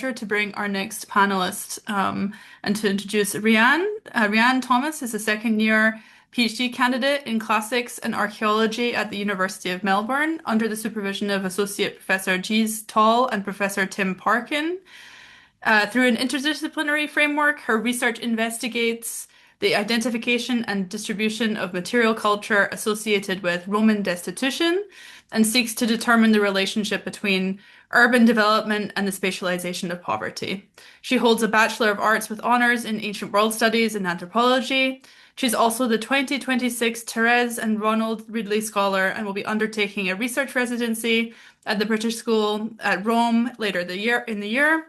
To bring our next panelist and to introduce Rhiann. Rhiann Thomas is a second-year PhD candidate in classics and archaeology at the University of Melbourne under the supervision of Associate Professor Jees Tall and Professor Tim Parkin. Through an interdisciplinary framework, her research investigates the identification and distribution of material culture associated with Roman destitution and seeks to determine the relationship between urban development and the spatialization of poverty. She holds a Bachelor of Arts with honors in Ancient World Studies and Anthropology. She's also the 2026 Therese and Ronald Ridley Scholar and will be undertaking a research residency at the British School at Rome later in the year.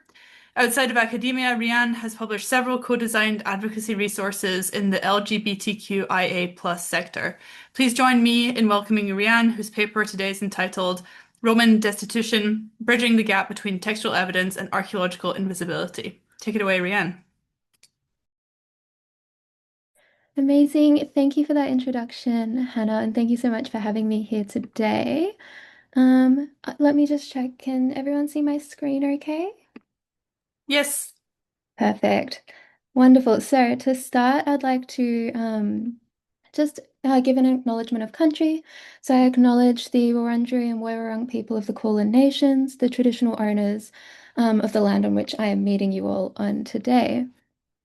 Outside of academia, Rhiann has published several co-designed advocacy resources in the LGBTQIA+ sector. Please join me in welcoming Rhiann, whose paper today is entitled Roman Destitution, Bridging the Gap Between Textual Evidence and Archaeological Invisibility. Take it away, Rhiann. Amazing. Thank you for that introduction, Hannah, and thank you so much for having me here today. Let me just check. Can everyone see my screen okay? Yes. Perfect. Wonderful. So to start, I'd like to just give an acknowledgement of country. So I acknowledge the Wurundjeri and Woiwurrung people of the Kulin Nations, the traditional owners of the land on which I am meeting you all on today.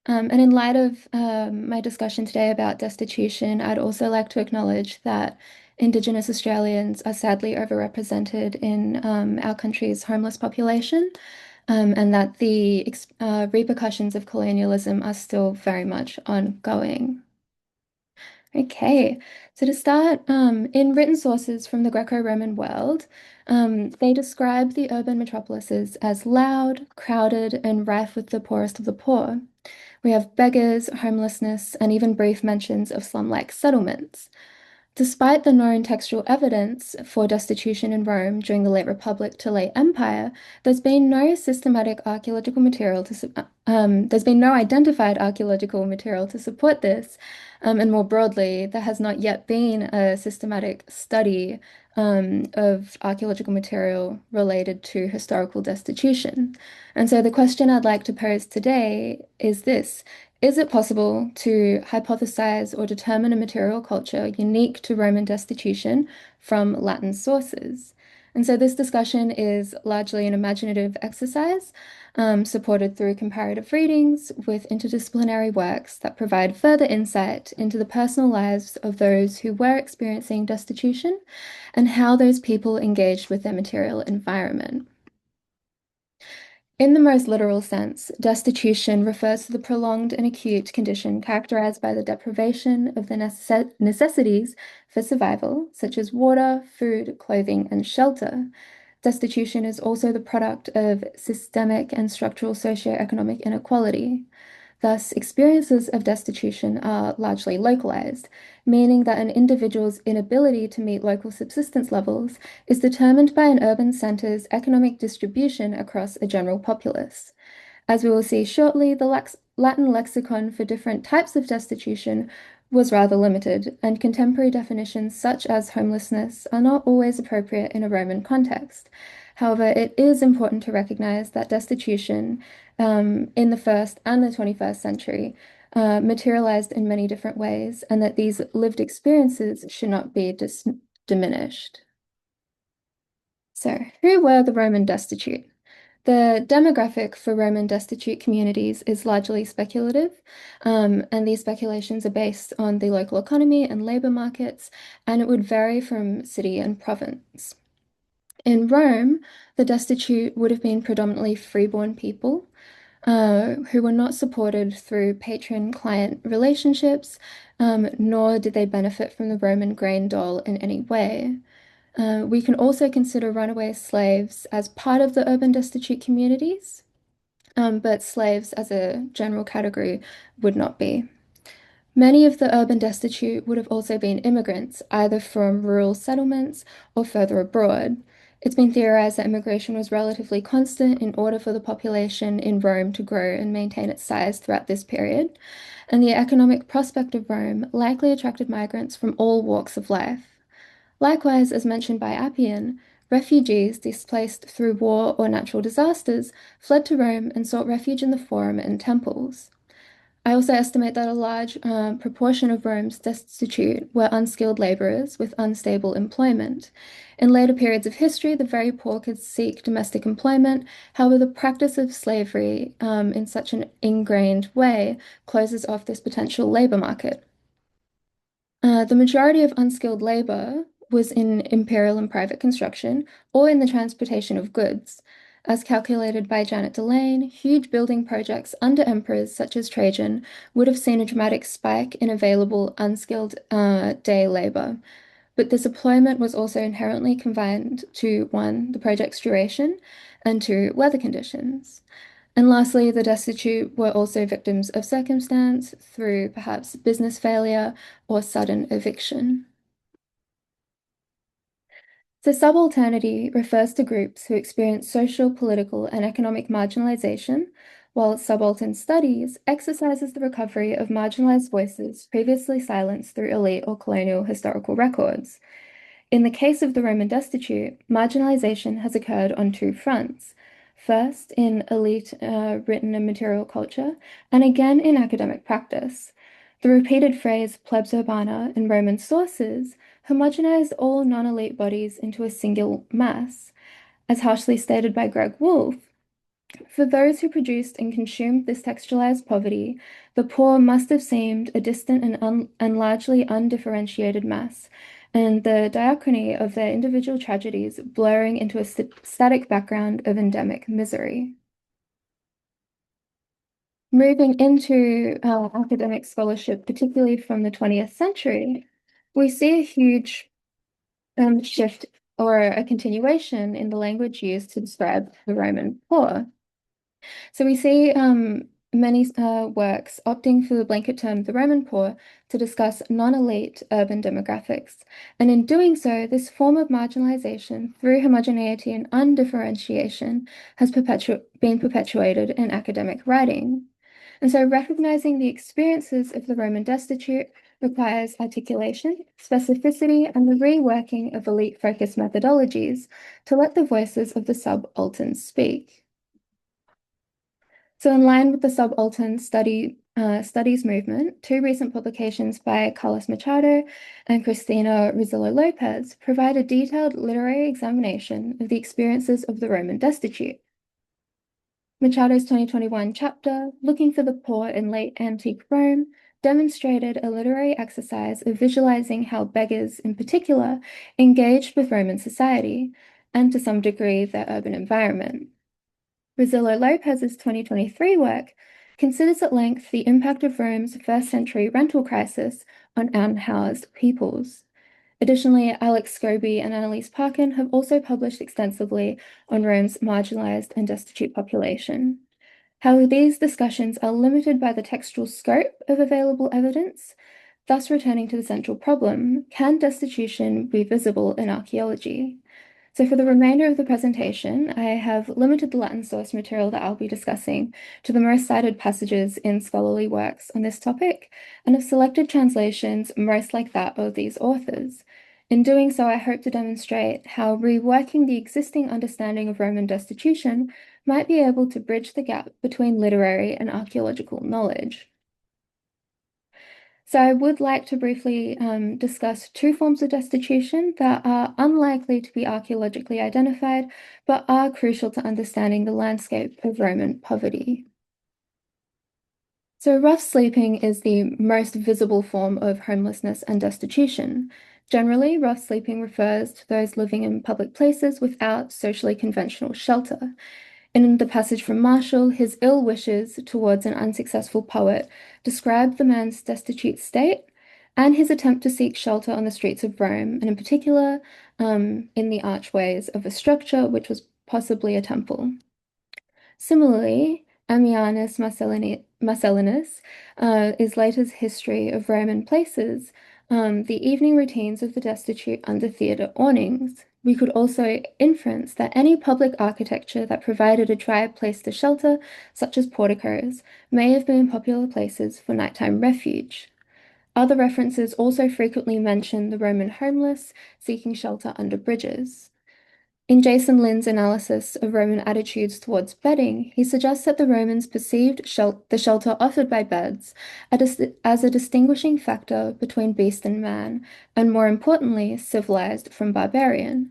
And in light of my discussion today about destitution, I'd also like to acknowledge that Indigenous Australians are sadly overrepresented in our country's homeless population, and that the repercussions of colonialism are still very much ongoing. Okay, so to start, in written sources from the Greco-Roman world, they describe the urban metropolises as loud, crowded, and rife with the poorest of the poor. We have beggars, homelessness, and even brief mentions of slum-like settlements. Despite the known textual evidence for destitution in Rome during the late Republic to late Empire, there's been no systematic archaeological material there's been no identified archaeological material to support this, and more broadly, there has not yet been a systematic study of archaeological material related to historical destitution. And so the question I'd like to pose today is this. Is it possible to hypothesize or determine a material culture unique to Roman destitution from Latin sources? And so this discussion is largely an imaginative exercise, supported through comparative readings with interdisciplinary works that provide further insight into the personal lives of those who were experiencing destitution and how those people engaged with their material environment. In the most literal sense, destitution refers to the prolonged and acute condition characterized by the deprivation of the necessities for survival, such as water, food, clothing, and shelter. Destitution is also the product of systemic and structural socioeconomic inequality. Thus, experiences of destitution are largely localized, meaning that an individual's inability to meet local subsistence levels is determined by an urban center's economic distribution across a general populace. As we will see shortly, the Latin lexicon for different types of destitution was rather limited, and contemporary definitions such as homelessness are not always appropriate in a Roman context. However, it is important to recognize that destitution in the first and the 21st century materialized in many different ways, and that these lived experiences should not be diminished. So, who were the Roman destitute? The demographic for Roman destitute communities is largely speculative, and these speculations are based on the local economy and labor markets, and it would vary from city and province. In Rome, the destitute would have been predominantly freeborn people who were not supported through patron-client relationships, nor did they benefit from the Roman grain dole in any way. We can also consider runaway slaves as part of the urban destitute communities, but slaves as a general category would not be. Many of the urban destitute would have also been immigrants, either from rural settlements or further abroad. It's been theorized that immigration was relatively constant in order for the population in Rome to grow and maintain its size throughout this period, and the economic prospect of Rome likely attracted migrants from all walks of life. Likewise, as mentioned by Appian, refugees displaced through war or natural disasters fled to Rome and sought refuge in the Forum and temples. I also estimate that a large proportion of Rome's destitute were unskilled laborers with unstable employment. In later periods of history, the very poor could seek domestic employment. However, the practice of slavery in such an ingrained way closes off this potential labor market. The majority of unskilled labor was in imperial and private construction or in the transportation of goods. As calculated by Janet Delane, huge building projects under emperors such as Trajan would have seen a dramatic spike in available unskilled day labor. But this employment was also inherently confined to one, the project's duration, and two, weather conditions. And lastly, the destitute were also victims of circumstance through perhaps business failure or sudden eviction. So, subalternity refers to groups who experience social, political, and economic marginalization, while subaltern studies exercises the recovery of marginalized voices previously silenced through elite or colonial historical records. In the case of the Roman destitute, marginalization has occurred on two fronts. First, in elite written and material culture, and again in academic practice. The repeated phrase plebs urbana in Roman sources homogenized all non-elite bodies into a single mass, as harshly stated by Greg Wolfe. For those who produced and consumed this textualized poverty, the poor must have seemed a distant and largely undifferentiated mass, and the diachrony of their individual tragedies blurring into a static background of endemic misery. Moving into academic scholarship, particularly from the 20th century, we see a huge shift or a continuation in the language used to describe the Roman poor. So we see many works opting for the blanket term the Roman poor to discuss non-elite urban demographics. And in doing so, this form of marginalization through homogeneity and undifferentiation has been perpetuated in academic writing. And so recognizing the experiences of the Roman destitute requires articulation, specificity, and the reworking of elite-focused methodologies to let the voices of the subalterns speak. So in line with the subaltern studies movement, two recent publications by Carlos Machado and Cristina Rizzo Lopez provide a detailed literary examination of the experiences of the Roman destitute. Machado's 2021 chapter, Looking for the Poor in Late Antique Rome, demonstrated a literary exercise of visualizing how beggars, in particular, engaged with Roman society, and to some degree, their urban environment. Rosillo Lopez's 2023 work considers at length the impact of Rome's first-century rental crisis on unhoused peoples. Additionally, Alex Scobie and Annalise Parkin have also published extensively on Rome's marginalized and destitute population. However, these discussions are limited by the textual scope of available evidence, thus returning to the central problem, can destitution be visible in archaeology? So for the remainder of the presentation, I have limited the Latin source material that I'll be discussing to the most cited passages in scholarly works on this topic, and have selected translations most like that of these authors. In doing so, I hope to demonstrate how reworking the existing understanding of Roman destitution might be able to bridge the gap between literary and archaeological knowledge. So I would like to briefly discuss two forms of destitution that are unlikely to be archaeologically identified, but are crucial to understanding the landscape of Roman poverty. So rough sleeping is the most visible form of homelessness and destitution. Generally, rough sleeping refers to those living in public places without socially conventional shelter. In the passage from Martial, his ill wishes towards an unsuccessful poet describe the man's destitute state and his attempt to seek shelter on the streets of Rome, and in particular, in the archways of a structure which was possibly a temple. Similarly, Ammianus Marcellinus is Later's history of Roman places, the evening routines of the destitute under theatre awnings. We could also inference that any public architecture that provided a dry place to shelter, such as porticos, may have been popular places for nighttime refuge. Other references also frequently mention the Roman homeless seeking shelter under bridges. In Jason Lynn's analysis of Roman attitudes towards bedding, he suggests that the Romans perceived the shelter offered by beds as a distinguishing factor between beast and man, and more importantly, civilized from barbarian.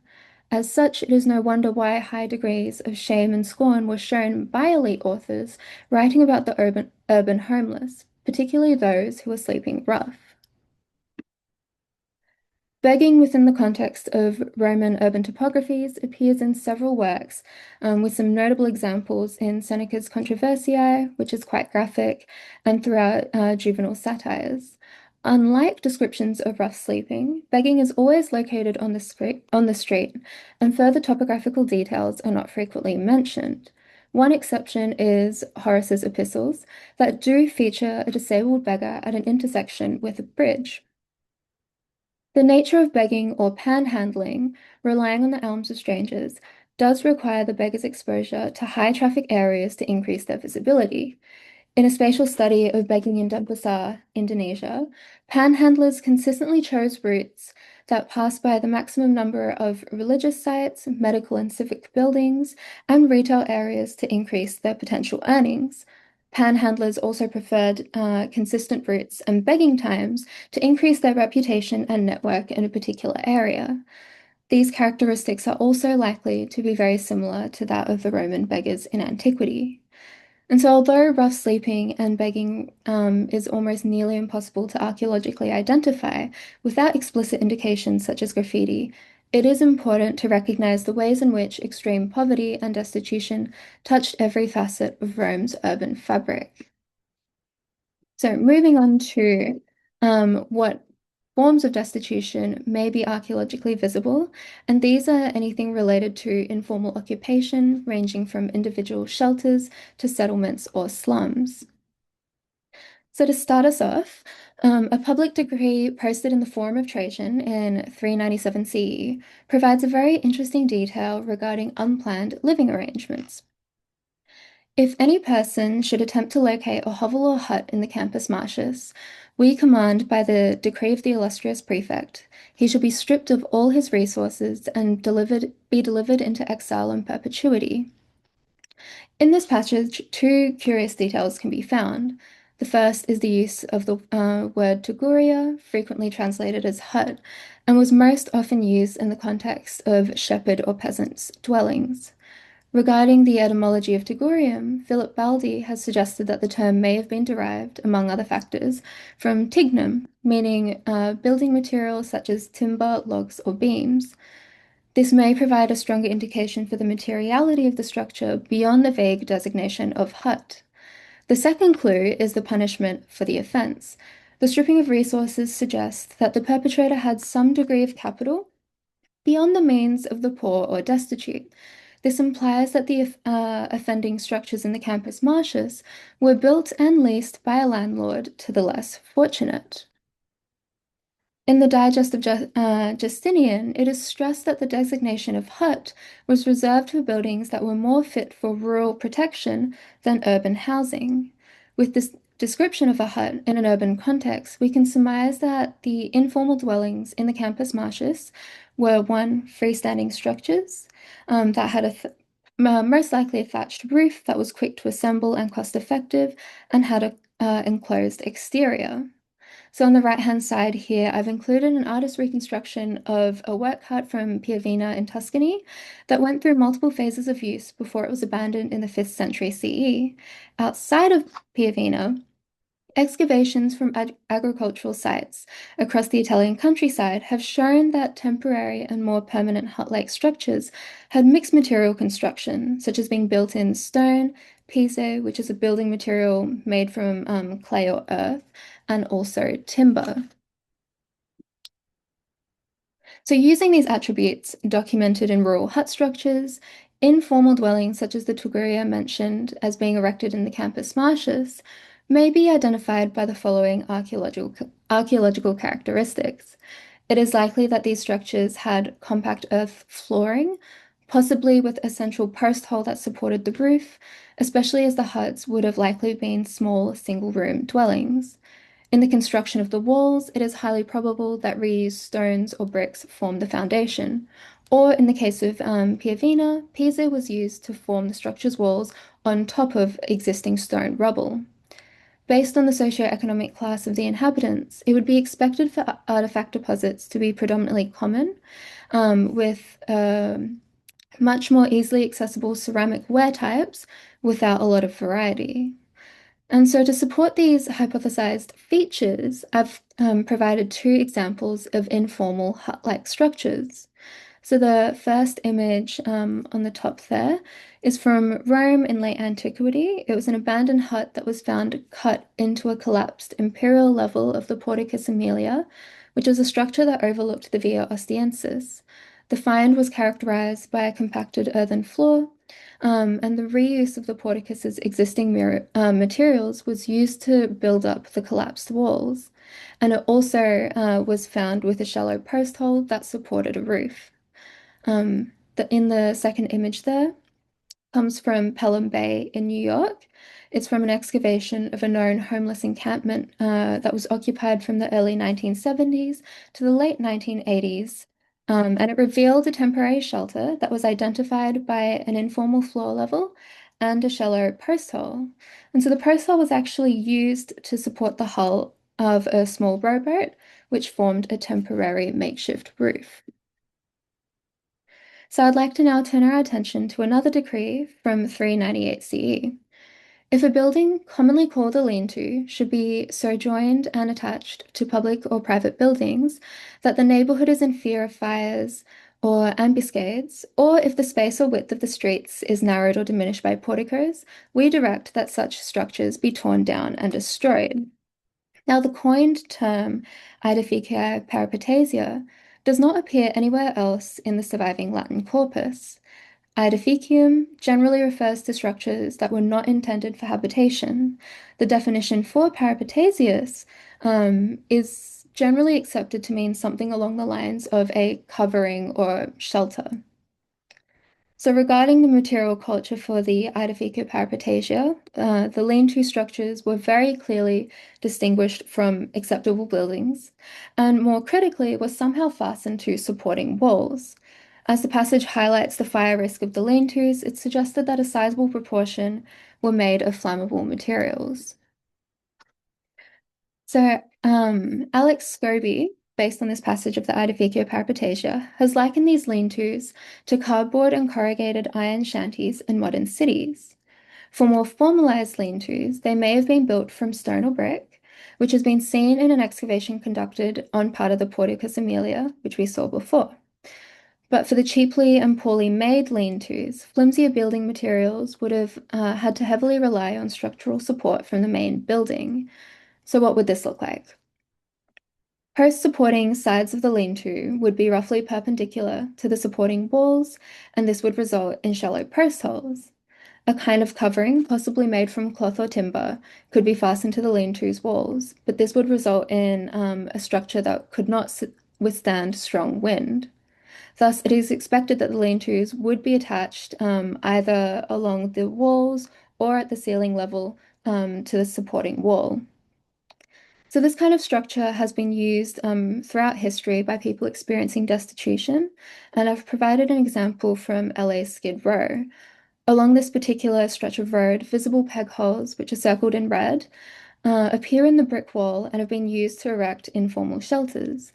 As such, it is no wonder why high degrees of shame and scorn were shown by elite authors writing about the urban homeless, particularly those who were sleeping rough. Begging within the context of Roman urban topographies appears in several works, with some notable examples in Seneca's Controversiae, which is quite graphic, and throughout juvenile satires. Unlike descriptions of rough sleeping, begging is always located on the street, and further topographical details are not frequently mentioned. One exception is Horace's epistles that do feature a disabled beggar at an intersection with a bridge. The nature of begging or panhandling, relying on the alms of strangers, does require the beggar's exposure to high traffic areas to increase their visibility. In a spatial study of begging in Denpasar, Indonesia, panhandlers consistently chose routes that passed by the maximum number of religious sites, medical and civic buildings, and retail areas to increase their potential earnings. Panhandlers also preferred consistent routes and begging times to increase their reputation and network in a particular area. These characteristics are also likely to be very similar to that of the Roman beggars in antiquity. And so, although rough sleeping and begging is almost nearly impossible to archaeologically identify without explicit indications such as graffiti, it is important to recognize the ways in which extreme poverty and destitution touched every facet of Rome's urban fabric. So, moving on to what forms of destitution may be archaeologically visible, and these are anything related to informal occupation, ranging from individual shelters to settlements or slums. So, to start us off, a public decree posted in the Forum of Trajan in 397 CE provides a very interesting detail regarding unplanned living arrangements. If any person should attempt to locate a hovel or hut in the Campus Martius, we command by the decree of the illustrious prefect, he shall be stripped of all his resources and be delivered into exile and perpetuity. In this passage, two curious details can be found. The first is the use of the word tuguria, frequently translated as hut, and was most often used in the context of shepherd or peasants' dwellings. Regarding the etymology of Tigurium, Philip Baldi has suggested that the term may have been derived, among other factors, from tignum, meaning building materials such as timber, logs, or beams. This may provide a stronger indication for the materiality of the structure beyond the vague designation of hut. The second clue is the punishment for the offense. The stripping of resources suggests that the perpetrator had some degree of capital beyond the means of the poor or destitute. This implies that the offending structures in the Campus Martius were built and leased by a landlord to the less fortunate. In the Digest of Justinian, it is stressed that the designation of hut was reserved for buildings that were more fit for rural protection than urban housing. With this description of a hut in an urban context, we can surmise that the informal dwellings in the Campus Martius were one, freestanding structures that had most likely a thatched roof that was quick to assemble and cost effective and had a enclosed exterior. So on the right-hand side here, I've included an artist's reconstruction of a work hut from Piavina in Tuscany that went through multiple phases of use before it was abandoned in the 5th century CE. Outside of Piavina, excavations from agricultural sites across the Italian countryside have shown that temporary and more permanent hut-like structures had mixed material construction, such as being built in stone, pise, which is a building material made from clay or earth, and also timber. So using these attributes documented in rural hut structures, informal dwellings such as the Tuguria mentioned as being erected in the Campus Martius may be identified by the following archaeological characteristics. It is likely that these structures had compact earth flooring, possibly with a central post hole that supported the roof, especially as the huts would have likely been small single-room dwellings. In the construction of the walls, it is highly probable that reused stones or bricks formed the foundation. Or in the case of Piavina, Pisa was used to form the structure's walls on top of existing stone rubble. Based on the socioeconomic class of the inhabitants, it would be expected for artifact deposits to be predominantly common, with much more easily accessible ceramic ware types without a lot of variety. And so, to support these hypothesized features, I've provided two examples of informal hut-like structures. So the first image on the top there is from Rome in late antiquity. It was an abandoned hut that was found cut into a collapsed imperial level of the Porticus Aemilia, which was a structure that overlooked the Via Ostiensis. The find was characterized by a compacted earthen floor, and the reuse of the porticus's existing materials was used to build up the collapsed walls. And it also was found with a shallow post hole that supported a roof. In the second image there comes from Pelham Bay in New York. It's from an excavation of a known homeless encampment that was occupied from the early 1970s to the late 1980s. And it revealed a temporary shelter that was identified by an informal floor level and a shallow post hole. And so the post hole was actually used to support the hull of a small rowboat, which formed a temporary makeshift roof. So I'd like to now turn our attention to another decree from 398 CE. If a building, commonly called a lean-to, should be so joined and attached to public or private buildings that the neighborhood is in fear of fires or ambuscades, or if the space or width of the streets is narrowed or diminished by porticos, we direct that such structures be torn down and destroyed. Now, the coined term Aedificia Peripatesia does not appear anywhere else in the surviving Latin corpus. Aedificium generally refers to structures that were not intended for habitation. The definition for peripatesius is generally accepted to mean something along the lines of a covering or shelter. So regarding the material culture for the Aedifica Peripatesia, the lean-to structures were very clearly distinguished from acceptable buildings, and more critically, were somehow fastened to supporting walls. As the passage highlights the fire risk of the lean-tos, it suggested that a sizable proportion were made of flammable materials. So, Alex Scobie, based on this passage of the Aedificio Peripatesia, has likened these lean-tos to cardboard and corrugated iron shanties in modern cities. For more formalized lean-tos, they may have been built from stone or brick, which has been seen in an excavation conducted on part of the Porticus Aemilia, which we saw before. But for the cheaply and poorly made lean-tos, flimsier building materials would have had to heavily rely on structural support from the main building. So what would this look like? Posts supporting sides of the lean-to would be roughly perpendicular to the supporting walls, and this would result in shallow post holes. A kind of covering, possibly made from cloth or timber, could be fastened to the lean-to's walls, but this would result in a structure that could not withstand strong wind. Thus, it is expected that the lean-tos would be attached either along the walls or at the ceiling level to the supporting wall. So this kind of structure has been used throughout history by people experiencing destitution, and I've provided an example from LA's Skid Row. Along this particular stretch of road, visible peg holes, which are circled in red, appear in the brick wall and have been used to erect informal shelters.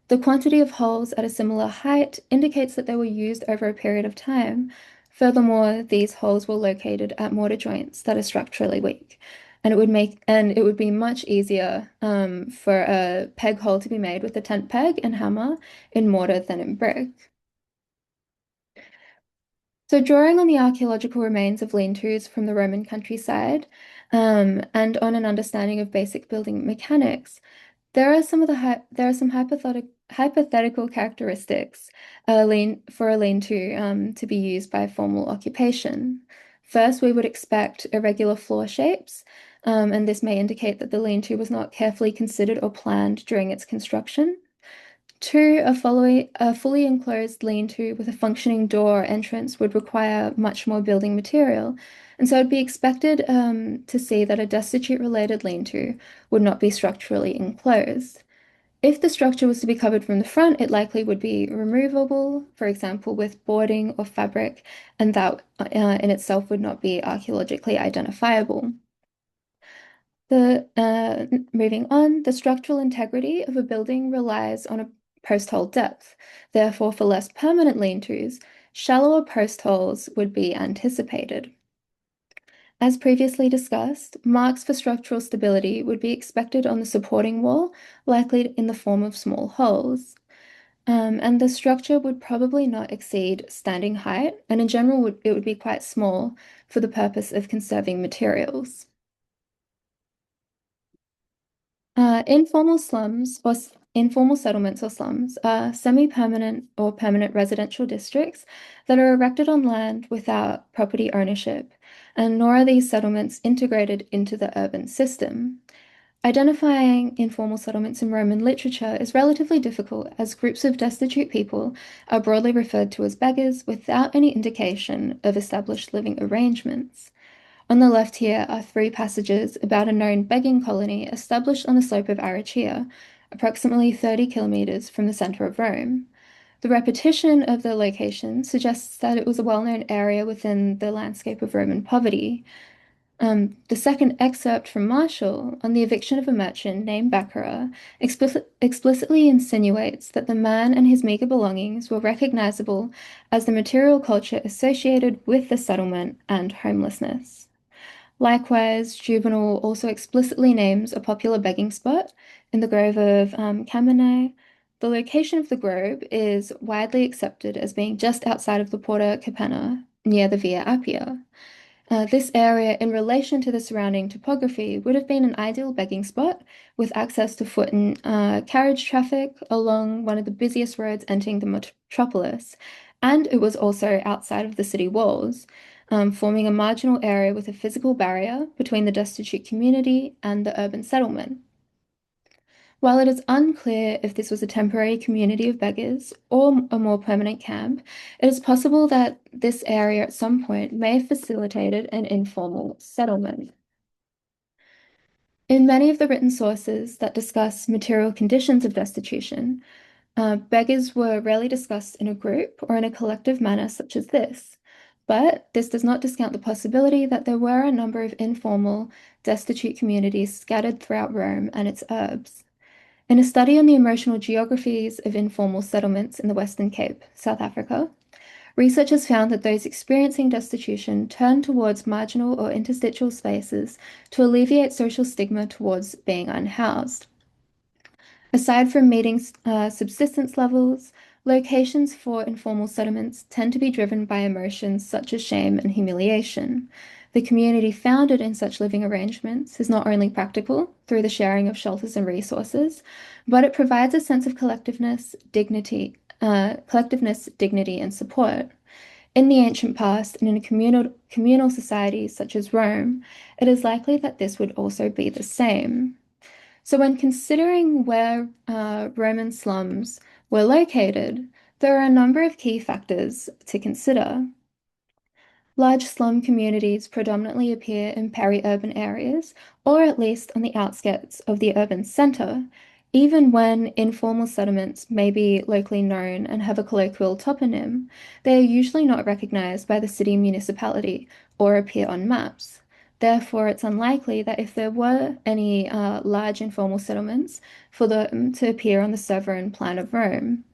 The quantity of holes at a similar height indicates that they were used over a period of time. Furthermore, these holes were located at mortar joints that are structurally weak, and it would be much easier for a peg hole to be made with a tent peg and hammer in mortar than in brick. So, drawing on the archaeological remains of lean-tos from the Roman countryside, and on an understanding of basic building mechanics, there are some hypothetical characteristics for a lean-to to be used by formal occupation. First, we would expect irregular floor shapes, and this may indicate that the lean-to was not carefully considered or planned during its construction. Two, a fully enclosed lean-to with a functioning door or entrance would require much more building material, and so it'd be expected to see that a destitute-related lean-to would not be structurally enclosed. If the structure was to be covered from the front, it likely would be removable, for example, with boarding or fabric, and that in itself would not be archaeologically identifiable. Moving on, the structural integrity of a building relies on a post hole depth. Therefore, for less permanent lean-tos, shallower post holes would be anticipated. As previously discussed, marks for structural stability would be expected on the supporting wall, likely in the form of small holes. And the structure would probably not exceed standing height, and in general, it would be quite small for the purpose of conserving materials. Informal slums or informal settlements or slums are semi-permanent or permanent residential districts that are erected on land without property ownership, and nor are these settlements integrated into the urban system. Identifying informal settlements in Roman literature is relatively difficult as groups of destitute people are broadly referred to as beggars without any indication of established living arrangements. On the left here are three passages about a known begging colony established on the slope of Aricia, approximately 30 kilometers from the center of Rome. The repetition of the location suggests that it was a well-known area within the landscape of Roman poverty. The second excerpt from Martial on the eviction of a merchant named Baccara explicitly insinuates that the man and his meager belongings were recognizable as the material culture associated with the settlement and homelessness. Likewise, Juvenal also explicitly names a popular begging spot in the Grove of Camenae. The location of the grove is widely accepted as being just outside of the Porta Capena, near the Via Appia. This area, in relation to the surrounding topography, would have been an ideal begging spot with access to foot and carriage traffic along one of the busiest roads entering the metropolis. And it was also outside of the city walls, forming a marginal area with a physical barrier between the destitute community and the urban settlement. While it is unclear if this was a temporary community of beggars or a more permanent camp, it is possible that this area at some point may have facilitated an informal settlement. In many of the written sources that discuss material conditions of destitution, beggars were rarely discussed in a group or in a collective manner such as this. But this does not discount the possibility that there were a number of informal, destitute communities scattered throughout Rome and its urbs. In a study on the emotional geographies of informal settlements in the Western Cape, South Africa, researchers found that those experiencing destitution turned towards marginal or interstitial spaces to alleviate social stigma towards being unhoused. Aside from meeting subsistence levels, locations for informal settlements tend to be driven by emotions such as shame and humiliation. The community founded in such living arrangements is not only practical through the sharing of shelters and resources, but it provides a sense of collectiveness, dignity, and support. In the ancient past and in a communal society such as Rome, it is likely that this would also be the same. So, when considering where Roman slums were located, there are a number of key factors to consider. Large slum communities predominantly appear in peri-urban areas, or at least on the outskirts of the urban center, even when informal settlements may be locally known and have a colloquial toponym, they are usually not recognized by the city municipality or appear on maps. Therefore, it's unlikely that if there were any large informal settlements, for them to appear on the sovereign plan of Rome.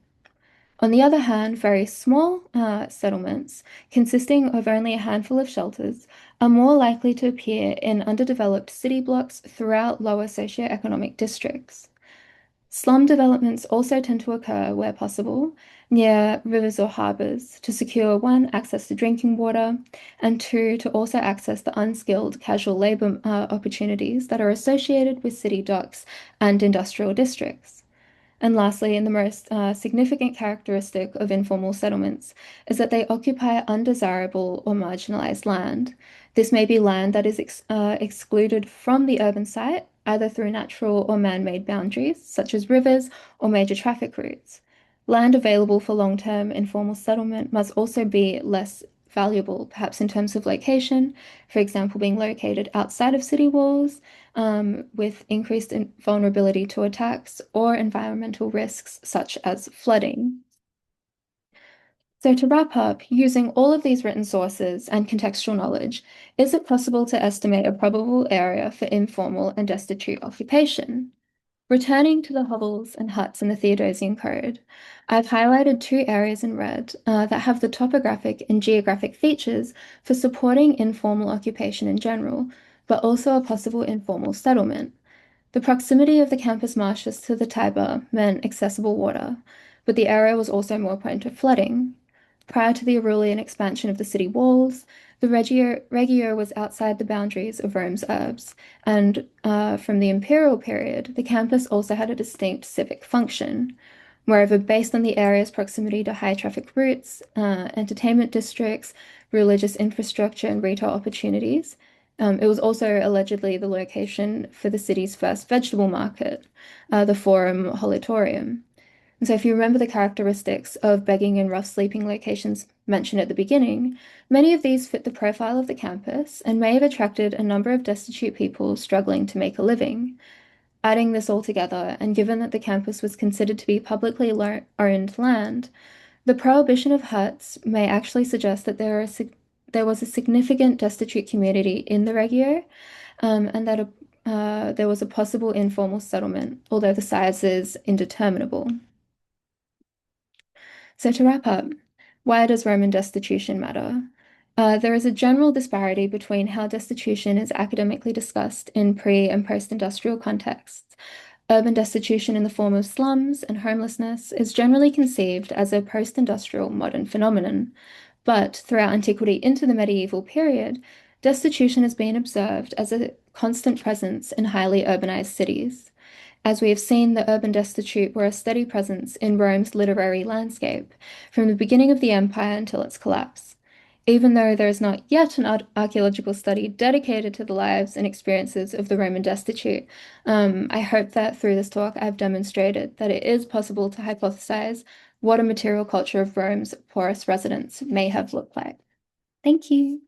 On the other hand, very small settlements, consisting of only a handful of shelters, are more likely to appear in underdeveloped city blocks throughout lower socioeconomic districts. Slum developments also tend to occur where possible, near rivers or harbors, to secure one, access to drinking water, and two, to also access the unskilled casual labor opportunities that are associated with city docks and industrial districts. And lastly, and the most significant characteristic of informal settlements is that they occupy undesirable or marginalized land. This may be land that is excluded from the urban site, either through natural or man-made boundaries, such as rivers or major traffic routes. Land available for long-term informal settlement must also be less valuable, perhaps in terms of location, for example, being located outside of city walls, with increased vulnerability to attacks or environmental risks such as flooding. So, to wrap up, using all of these written sources and contextual knowledge, is it possible to estimate a probable area for informal and destitute occupation? Returning to the hovels and huts in the Theodosian Code, I've highlighted two areas in red that have the topographic and geographic features for supporting informal occupation in general, but also a possible informal settlement. The proximity of the campus marshes to the Tiber meant accessible water, but the area was also more prone to flooding. Prior to the Aurelian expansion of the city walls, the Regio was outside the boundaries of Rome's urbs, and from the imperial period, the campus also had a distinct civic function. Moreover, based on the area's proximity to high traffic routes, entertainment districts, religious infrastructure, and retail opportunities, it was also allegedly the location for the city's first vegetable market, the Forum Holitorium. And so, if you remember the characteristics of begging and rough sleeping locations mentioned at the beginning, many of these fit the profile of the campus and may have attracted a number of destitute people struggling to make a living. Adding this all together, and given that the campus was considered to be publicly owned land, the prohibition of huts may actually suggest that there was a significant destitute community in the Regio, and that there was a possible informal settlement, although the size is indeterminable. So, to wrap up, why does Roman destitution matter? There is a general disparity between how destitution is academically discussed in pre and post industrial contexts. Urban destitution in the form of slums and homelessness is generally conceived as a post industrial modern phenomenon, but throughout antiquity into the medieval period, destitution has been observed as a constant presence in highly urbanized cities. As we have seen, the urban destitute were a steady presence in Rome's literary landscape from the beginning of the empire until its collapse. Even though there is not yet an archaeological study dedicated to the lives and experiences of the Roman destitute, I hope that through this talk I've demonstrated that it is possible to hypothesize what a material culture of Rome's poorest residents may have looked like. Thank you.